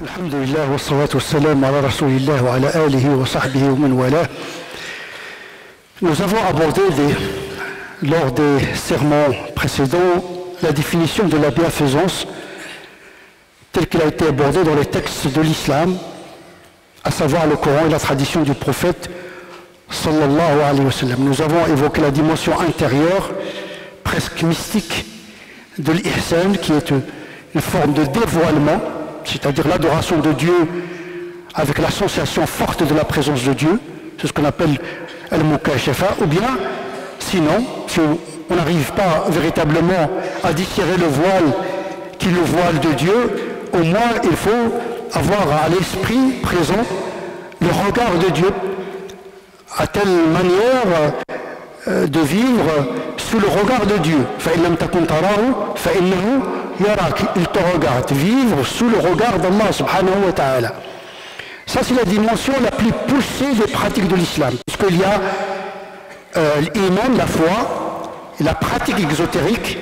Alhamdulillah wa salatu wa salam ala rasulillah wa ala alihi wa sahbihi wa man wala. Nous avons abordé lors des sermons précédents la définition de la bienfaisance telle qu'elle a été abordée dans les textes de l'islam, à savoir le Coran et la tradition du prophète sallallahu alayhi wa sallam. Nous avons évoqué la dimension intérieure, presque mystique, de l'ihsan, qui est une forme de dévoilement, c'est-à-dire l'adoration de Dieu avec la sensation forte de la présence de Dieu. C'est ce qu'on appelle al-mukashafa. Ou bien, sinon, si on n'arrive pas véritablement à discerner le voile qui est le voile de Dieu, au moins il faut avoir à l'esprit présent le regard de Dieu, à telle manière de vivre sous le regard de Dieu. Il te regarde, vivre sous le regard d'Allah subhanahu wa ta'ala. Ça, c'est la dimension la plus poussée des pratiques de l'islam, puisqu'il y a l'iman, la foi, la pratique exotérique,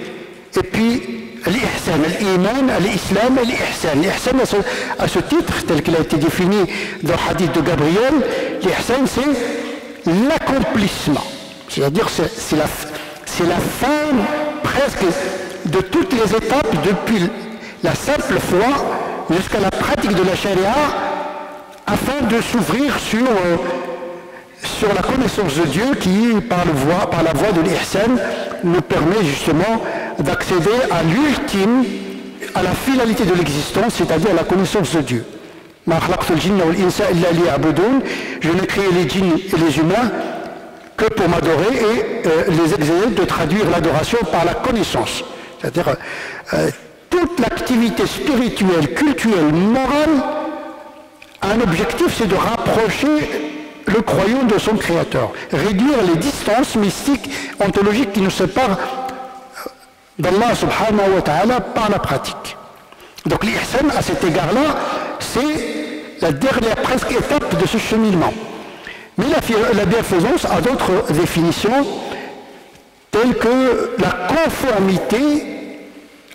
et puis l'ihsan, l'iman, l'islam et l'ihsan. L'ihsan, à ce titre, tel qu'il a été défini dans le hadith de Gabriel, l'ihsan, c'est l'accomplissement. C'est-à-dire, c'est la fin presque de toutes les étapes, depuis la simple foi jusqu'à la pratique de la charia, afin de s'ouvrir sur la connaissance de Dieu qui, par la voie de l'ihsan, nous permet justement d'accéder à l'ultime, à la finalité de l'existence, c'est-à-dire la connaissance de Dieu. Je n'ai créé les djinns et les humains que pour m'adorer et les exercer de traduire l'adoration par la connaissance. C'est-à-dire toute l'activité spirituelle, culturelle, morale a un objectif, c'est de rapprocher le croyant de son créateur, réduire les distances mystiques, ontologiques qui nous séparent d'Allah subhanahu wa ta'ala par la pratique. Donc l'ihsan, à cet égard-là, c'est la dernière presque étape de ce cheminement. Mais la bienfaisance a d'autres définitions, telles que la conformité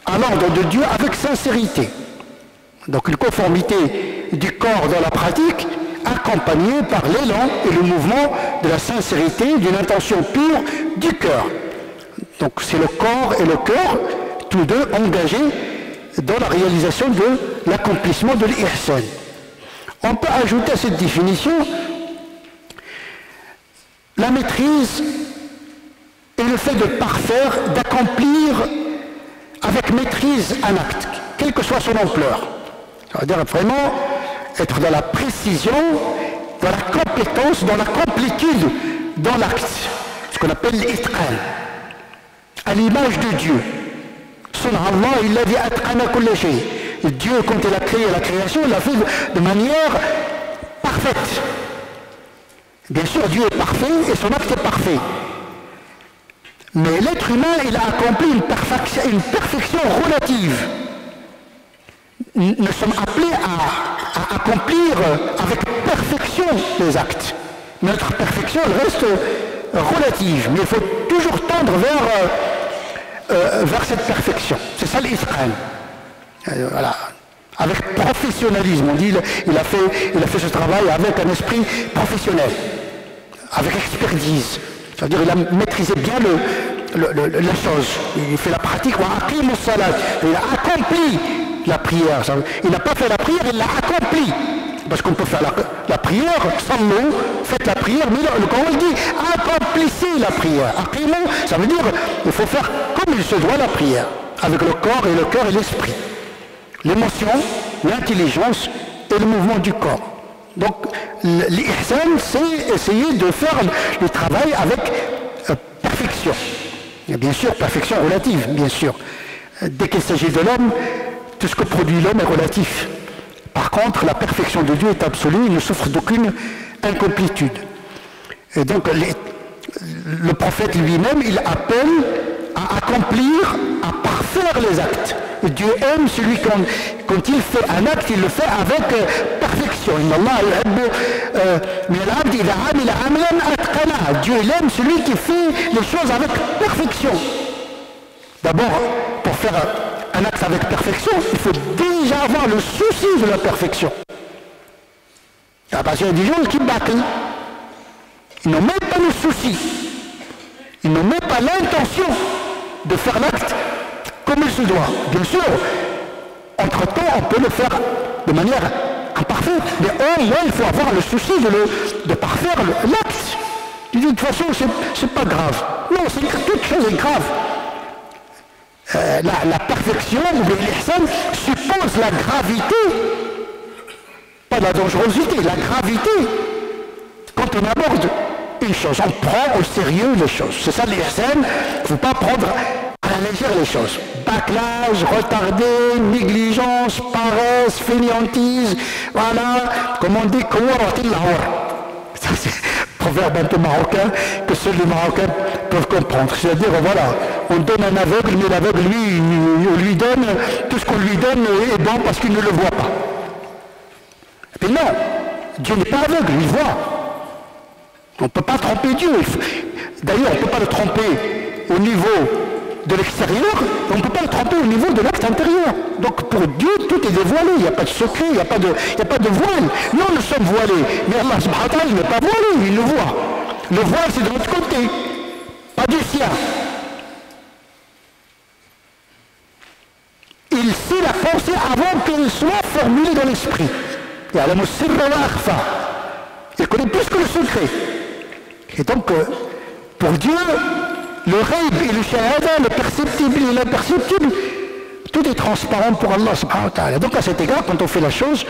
à l'ordre de Dieu avec sincérité. Donc une conformité du corps dans la pratique, accompagnée par l'élan et le mouvement de la sincérité, d'une intention pure du cœur. Donc c'est le corps et le cœur, tous deux engagés dans la réalisation de l'accomplissement de l'ihsan. On peut ajouter à cette définition la maîtrise et le fait de parfaire, d'accomplir avec maîtrise un acte, quelle que soit son ampleur. C'est-à-dire vraiment être dans la précision, dans la compétence, dans la complétude dans l'acte, ce qu'on appelle l'itqan, à l'image de Dieu. Subhanallah, il a dit atqana kulla shay. Dieu, quand il a créé la création, il l'a fait de manière parfaite. Bien sûr, Dieu est parfait et son acte est parfait. Mais l'être humain, il a accompli une perfection relative. Nous sommes appelés à accomplir avec perfection les actes. Notre perfection, elle reste relative, mais il faut toujours tendre vers cette perfection. C'est ça l'itqan. Voilà. Avec professionnalisme, on dit il a fait ce travail avec un esprit professionnel, avec expertise. C'est-à-dire il a maîtrisé bien la chose. Il fait la pratique, il a accompli la prière. Il n'a pas fait la prière, il l'a accompli. Parce qu'on peut faire la prière, sallu, faites la prière, mais le Coran dit accomplissez la prière. Aqimou, ça veut dire il faut faire comme il se doit la prière, avec le corps et le cœur et l'esprit. L'émotion, l'intelligence et le mouvement du corps. Donc l'ihsan, c'est essayer de faire le travail avec perfection. Et bien sûr, perfection relative, bien sûr. Dès qu'il s'agit de l'homme, tout ce que produit l'homme est relatif. Par contre, la perfection de Dieu est absolue, il ne souffre d'aucune incomplétude. Et donc, le prophète lui-même, il appelle à accomplir, à parfaire les actes. Et Dieu aime celui quand il fait un acte, il le fait avec perfection. Dieu aime celui qui fait les choses avec perfection. D'abord, pour faire un acte avec perfection, il faut déjà avoir le souci de la perfection. Parce qu'il y a des gens qui battent. Ils n'ont même pas le souci. Ils n'ont même pas l'intention de faire l'acte comme il se doit. Bien sûr, entre-temps, on peut le faire de manière imparfaite. Mais au moins, il faut avoir le souci de parfaire l'acte. De toute façon, c'est pas grave. Non, toute chose est grave. La perfection ou l'ihsan suppose la gravité, pas la dangerosité, la gravité. Quand on aborde une chose, on prend au sérieux les choses. C'est ça l'ihsan, il ne faut pas prendre à la légère les choses. Bâclage, retardé, négligence, paresse, fainéantise, voilà, comme on dit, ça c'est un proverbe un peu marocain que seuls les Marocains peuvent comprendre. C'est-à-dire, voilà, on donne un aveugle, mais l'aveugle, lui, on lui donne, tout ce qu'on lui donne est bon parce qu'il ne le voit pas. Mais non, Dieu n'est pas aveugle, il voit. On ne peut pas tromper Dieu. D'ailleurs, on ne peut pas le tromper au niveau de l'extérieur, on ne peut pas le tromper au niveau de l'acte intérieur. Donc pour Dieu, tout est dévoilé, il n'y a pas de secret, il n'y a pas de voile. Non, nous sommes voilés, mais Allah subhanahu wa ta'ala, il n'est pas voilé, il nous voit. Le voile, c'est de l'autre côté, pas du sien. Il sait la pensée avant qu'elle soit formulée dans l'esprit. Il connaît plus que le secret. Et donc, pour Dieu, le rêve et le shahada, le perceptible et l'imperceptible, tout est transparent pour Allah subhanahu wa ta'ala. Donc à cet égard, quand on fait la chose,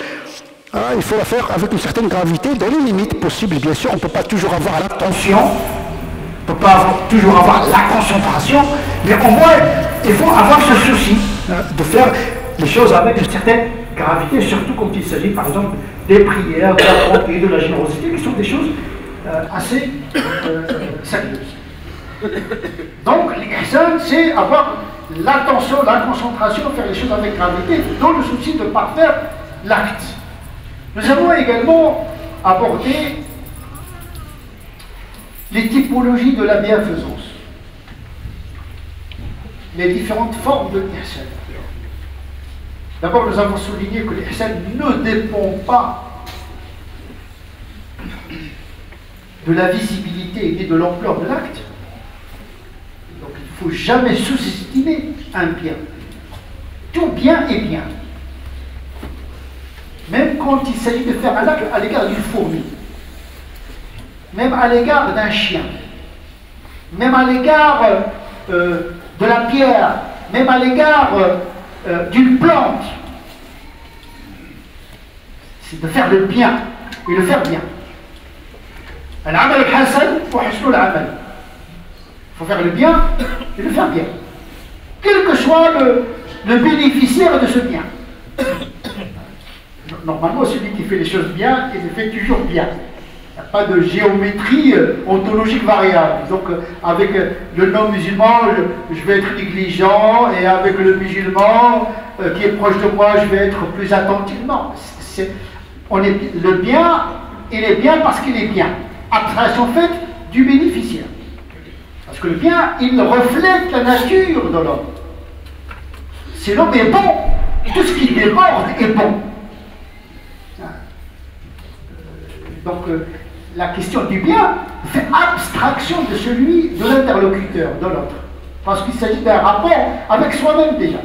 il faut la faire avec une certaine gravité, dans les limites possibles. Bien sûr, on ne peut pas toujours avoir l'attention, on ne peut pas toujours avoir la concentration, mais au moins, il faut avoir ce souci de faire les choses avec une certaine gravité, surtout quand il s'agit par exemple des prières, de la bonté, de la générosité, qui sont des choses assez sérieuses. Donc l'ihsan, c'est avoir l'attention, la concentration, faire les choses avec gravité, dans le souci de parfaire l'acte. Nous avons également abordé les typologies de la bienfaisance, les différentes formes de l'ihsan. D'abord, nous avons souligné que l'ihsan ne dépend pas de la visibilité et de l'ampleur de l'acte. Donc il ne faut jamais sous-estimer un bien. Tout bien est bien. Même quand il s'agit de faire un acte à l'égard d'une fourmi, même à l'égard d'un chien, même à l'égard de la pierre, même à l'égard d'une plante, c'est de faire le bien et le faire bien. Al-amal al-hasan wa husnul amal. Il faut faire le bien et le faire bien. Quel que soit le bénéficiaire de ce bien. Normalement, celui qui fait les choses bien, il les fait toujours bien. Il n'y a pas de géométrie ontologique variable. Donc, avec le non-musulman, je vais être négligent, et avec le musulman qui est proche de moi, je vais être plus attentif. Non, le bien, il est bien parce qu'il est bien. Abstraction faite du bénéficiaire. Parce que le bien, il reflète la nature de l'homme. Si l'homme est bon, tout ce qui déborde est bon. Donc, la question du bien fait abstraction de celui de l'interlocuteur, de l'autre. Parce qu'il s'agit d'un rapport avec soi-même déjà.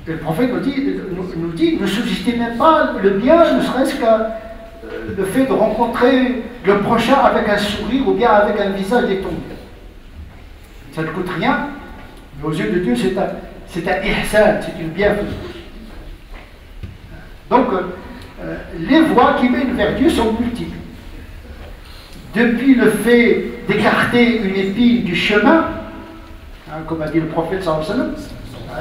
Et le prophète nous dit, ne sous-estimez pas le bien, ne serait-ce que le fait de rencontrer le prochain avec un sourire ou bien avec un visage détendu. Ça ne coûte rien, mais aux yeux de Dieu, c'est un ihsan, c'est une bienfaisance. Donc, les voies qui mènent vers Dieu sont multiples. Depuis le fait d'écarter une épine du chemin, comme a dit le prophète sallallahu alayhi wa sallam,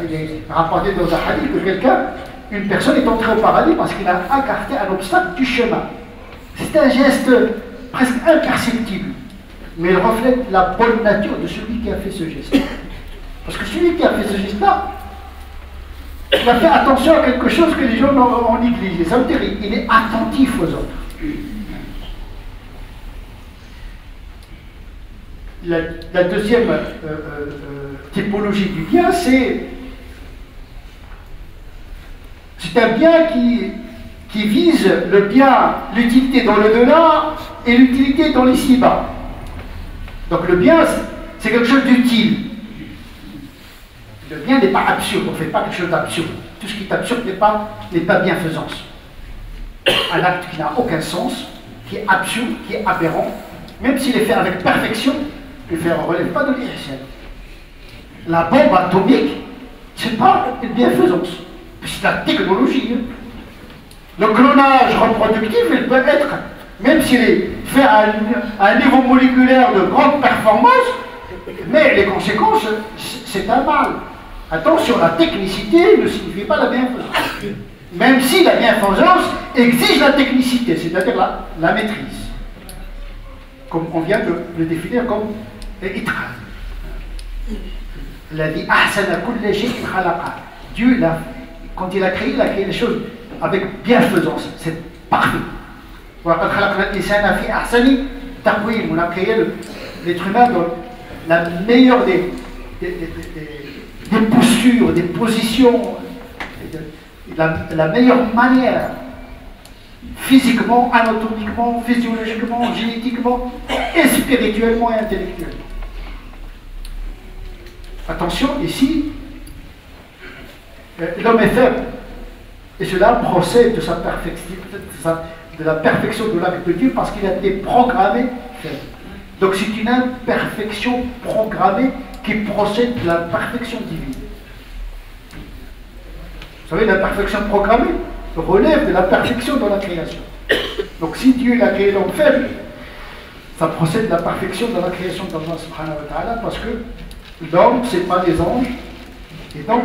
il est rapporté dans un hadith que une personne est entrée au paradis parce qu'il a écarté un obstacle du chemin. C'est un geste presque imperceptible, mais il reflète la bonne nature de celui qui a fait ce geste. Parce que celui qui a fait ce geste-là, il a fait attention à quelque chose que les gens ont négligé. Ça veut dire qu'il est attentif aux autres. La deuxième typologie du bien, c'est un bien qui vise le bien, l'utilité dans le delà et l'utilité dans l'ici-bas. Donc le bien, c'est quelque chose d'utile. Le bien n'est pas absurde, on ne fait pas quelque chose d'absurde. Tout ce qui est absurde n'est pas bienfaisance. Un acte qui n'a aucun sens, qui est absurde, qui est aberrant, même s'il est fait avec perfection, ne relève pas de l'irrationnel. La bombe atomique, c'est pas une bienfaisance, c'est la technologie. Le clonage reproductif, il peut être, même s'il est fait à un niveau moléculaire de grande performance, mais les conséquences, c'est un mal. Attention, la technicité ne signifie pas la bienfaisance. Même si la bienfaisance exige la technicité, c'est-à-dire la maîtrise. Comme on vient de le définir comme itqan. Dieu, quand il a créé les choses avec bienfaisance, c'est parfait. On a créé l'être humain dans la meilleure des postures, des positions, la meilleure manière, physiquement, anatomiquement, physiologiquement, génétiquement, et spirituellement et intellectuellement. Attention, ici, l'homme est faible, et cela procède de la perfection de l'acte de Dieu parce qu'il a été programmé faible. Donc c'est une imperfection programmée qui procède de la perfection divine. Vous savez, la perfection programmée relève de la perfection dans la création. Donc si Dieu a créé l'homme faible, ça procède de la perfection dans la création d'Allah subhanahu wa ta'ala, parce que l'homme, ce n'est pas les anges, et donc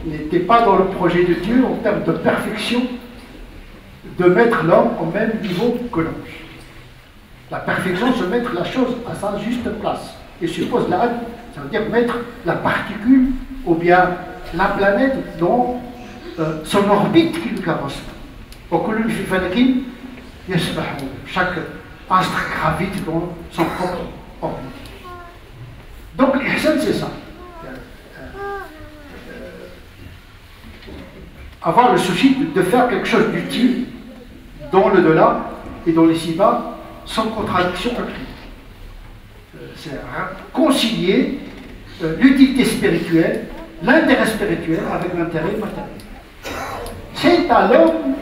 n'était pas dans le projet de Dieu en termes de perfection de mettre l'homme au même niveau que l'ange. La perfection, c'est mettre la chose à sa juste place. Et suppose là, ça veut dire mettre la particule ou bien la planète dans son orbite qui le carrosse. Chaque astre gravite dans son propre orbite. Donc l'ihsan, c'est ça. Avoir le souci de faire quelque chose d'utile dans le delà et dans les ici-bas sans contradiction aucune. C'est concilier l'utilité spirituelle, l'intérêt spirituel avec l'intérêt matériel. C'est à l'homme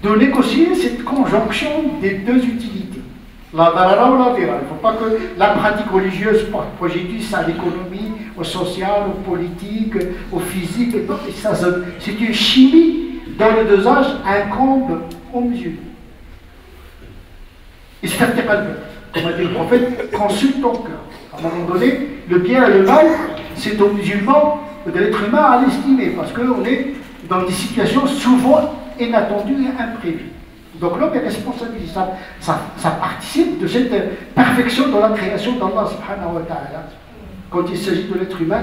de négocier cette conjonction des deux utilités. La darara ou la dira. Il ne faut pas que la pratique religieuse porte préjudice à l'économie, au social, au politique, au physique. C'est une chimie dont le dosage incombe aux musulmans. Et c'est comme a dit le prophète, consulte ton cœur. À un moment donné, le bien et le mal, c'est aux musulmans de l'être humain à l'estimer, parce qu'on est dans des situations souvent inattendues et imprévues. Donc l'homme est responsabilisé. Ça participe de cette perfection dans la création d'Allah subhanahu wa ta'ala, quand il s'agit de l'être humain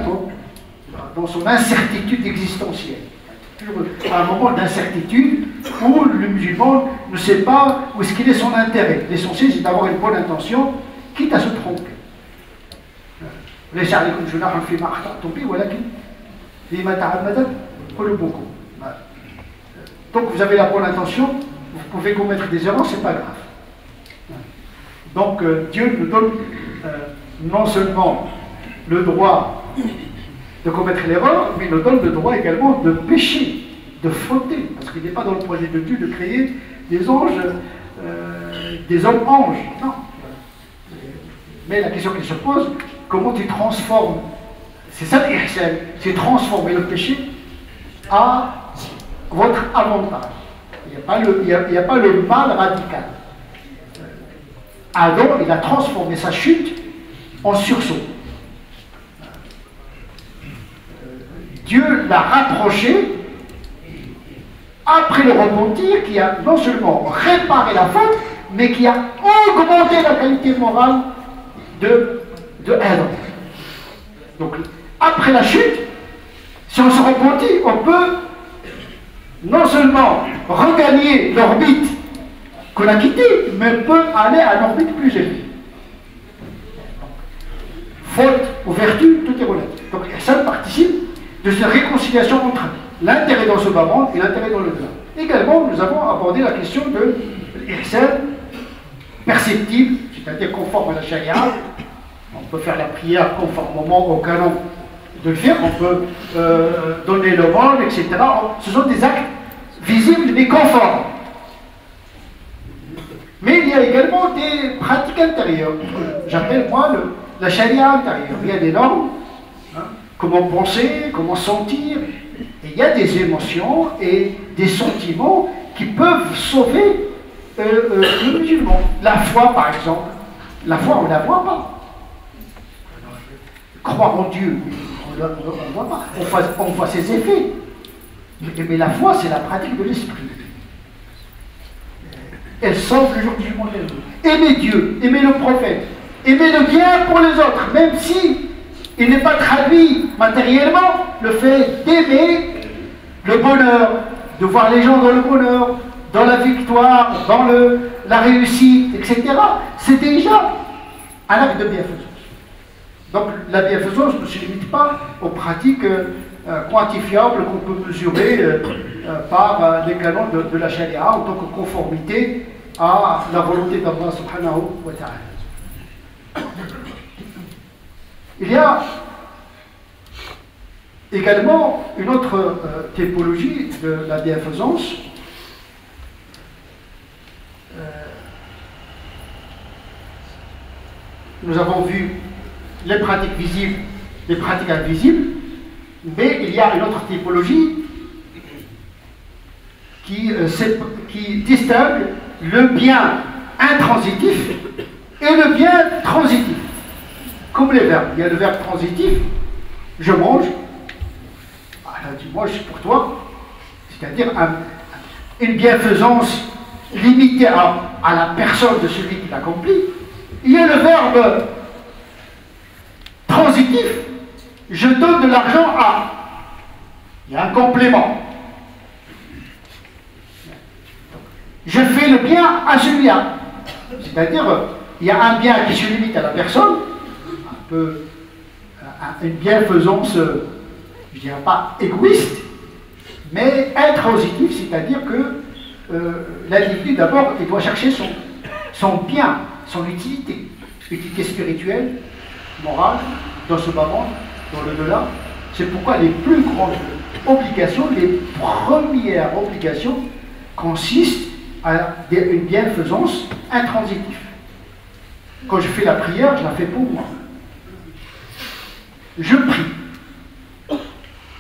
dans son incertitude existentielle. À un moment d'incertitude où le musulman ne sait pas où est-ce qu'il est son intérêt. L'essentiel, c'est d'avoir une bonne intention, quitte à se tromper. Donc vous avez la bonne intention, vous pouvez commettre des erreurs, c'est pas grave. Donc Dieu nous donne non seulement le droit de commettre l'erreur, mais il nous donne le droit également de pécher, de fauter, parce qu'il n'est pas dans le projet de Dieu de créer des anges, des hommes anges. Non. Mais la question qui se pose, comment tu transformes, c'est ça l'ihsan, c'est transformer le péché à votre avantage. Il n'y a pas le mal radical. Adam, il a transformé sa chute en sursaut. Dieu l'a rapproché après le repentir, qui a non seulement réparé la faute, mais qui a augmenté la qualité morale de Adam. Donc, après la chute, si on se repentit, on peut non seulement regagner l'orbite qu'on a quittée, mais peut aller à l'orbite plus élevée. Faute ou vertu, tout est relatif. Donc de cette réconciliation entre l'intérêt dans ce bas monde et l'intérêt dans le delà. Également, nous avons abordé la question de l'ihsan perceptible, c'est-à-dire conforme à la charia. On peut faire la prière conformément au canon de le faire, on peut donner le monde, etc. Ce sont des actes visibles mais conformes. Mais il y a également des pratiques intérieures. J'appelle moi la charia intérieure. Il y a des normes, hein, comment penser, comment sentir. Et il y a des émotions et des sentiments qui peuvent sauver le musulman. La foi, par exemple. La foi, on ne la voit pas. Croire en Dieu, on ne voit pas. On voit ses effets. Mais la foi, c'est la pratique de l'esprit. Elle sauve le jour du jugement dernier. Aimer Dieu, aimer le prophète, aimer le bien pour les autres, même si il n'est pas traduit matériellement, le fait d'aimer le bonheur, de voir les gens dans le bonheur, dans la victoire, dans la réussite, etc., c'est déjà un acte de bienfaisance. Donc la bienfaisance ne se limite pas aux pratiques quantifiables qu'on peut mesurer par les canons de la charia en tant que conformité à la volonté d'Allah subhanahu wa ta'ala. Il y a également une autre typologie de la bienfaisance. Nous avons vu les pratiques visibles, les pratiques invisibles, mais il y a une autre typologie qui distingue le bien intransitif et le bien transitif. Comme les verbes, il y a le verbe transitif, je mange, tu manges pour toi, c'est-à-dire une bienfaisance limitée à la personne de celui qui l'accomplit. Il y a le verbe transitif, je donne de l'argent à. Il y a un complément. Je fais le bien à celui-là. C'est-à-dire, il y a un bien qui se limite à la personne, une bienfaisance, je ne dirais pas égoïste, mais intransitive, c'est-à-dire que l'individu, d'abord, il doit chercher son bien, son utilité spirituelle, morale, dans ce moment, dans le delà. C'est pourquoi les plus grandes obligations, les premières obligations, consistent à une bienfaisance intransitive. Quand je fais la prière, je la fais pour moi. Je prie,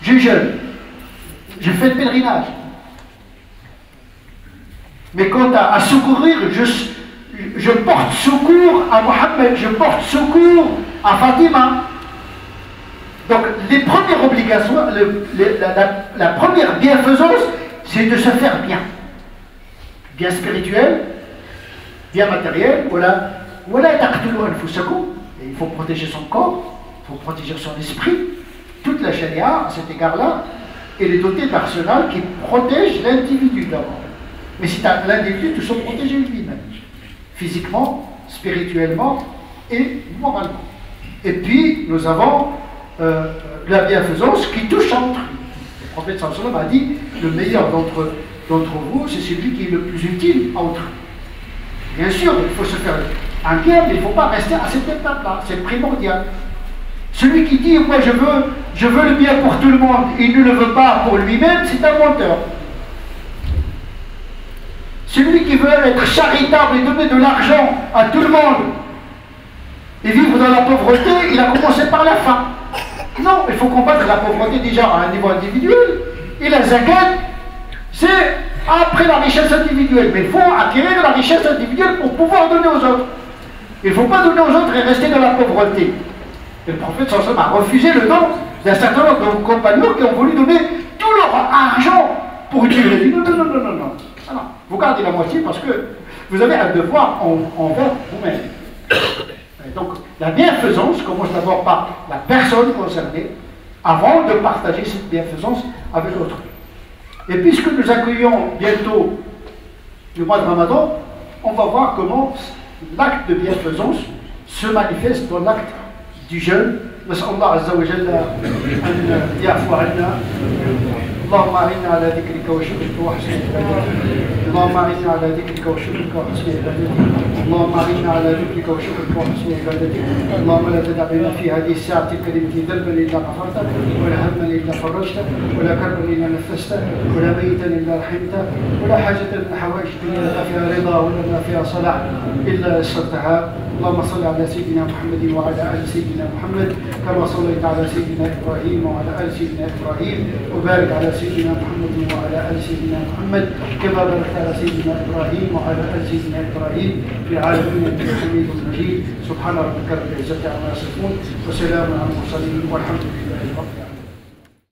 je jeûne, je fais le pèlerinage. Mais quant à secourir, je porte secours à Mohammed, je porte secours à Fatima. Donc les premières obligations, la première bienfaisance, c'est de se faire bien. Bien spirituel, bien matériel, voilà, et il faut protéger son corps, il faut protéger son esprit. Toute la charia, à cet égard-là, elle est dotée d'arsenal qui protège l'individu d'abord. Mais c'est à l'individu de se protéger lui-même, physiquement, spirituellement et moralement. Et puis, nous avons la bienfaisance qui touche entre eux. Le prophète sallallahu alayhi wa sallam a dit, le meilleur d'entre vous, c'est celui qui est le plus utile entre eux. Bien sûr, il faut se faire un bien, mais il ne faut pas rester à cette étape-là, c'est primordial. Celui qui dit, moi je veux le bien pour tout le monde, il ne le veut pas pour lui-même, c'est un menteur. Celui qui veut être charitable et donner de l'argent à tout le monde et vivre dans la pauvreté, il a commencé par la faim. Non, il faut combattre la pauvreté déjà à un niveau individuel. Et la zakat, c'est après la richesse individuelle. Mais il faut acquérir la richesse individuelle pour pouvoir donner aux autres. Il ne faut pas donner aux autres et rester dans la pauvreté. Et le prophète sallallahu alayhi wa sallam a refusé le don d'un certain nombre de compagnons qui ont voulu donner tout leur argent pour Dieu. Il a dit non. Alors, vous gardez la moitié parce que vous avez un devoir envers vous-même. Donc, la bienfaisance commence d'abord par la personne concernée avant de partager cette bienfaisance avec l'autre. Et puisque nous accueillons bientôt le mois de Ramadan, on va voir comment l'acte de bienfaisance se manifeste dans l'acte du jeûne نسأل الله عز وجل أن يعفو عنا. اللهم أعنا على ذكرك وشكرك وحسن عبادتك. اللهم أعنا على ذكرك وشكرك وحسن عبادتك. اللهم أعنا على ذكرك وشكرك وحسن عبادتك. اللهم لا تدع لنا في هذه الساعة الكريمة ذنبا إلا غفرته، ولا هما إلا فرجته، ولا كربا إلا نفسته، ولا ميتا إلا رحمته، ولا حاجة من حوائج الدنيا لا فيها رضا ولا فيها صلاح إلا يسرتها. اللهم صل على سيدنا محمد وعلى آل سيدنا محمد كما صليت على سيدنا إبراهيم وعلى آل سيدنا إبراهيم، وبارك على سيدنا محمد وعلى آل سيدنا محمد كما باركت على سيدنا إبراهيم وعلى آل سيدنا إبراهيم في العالمين إنك حميد مجيد. سبحان ربك رب العزة عما يصفون وسلام على المرسلين والحمد لله رب العالمين.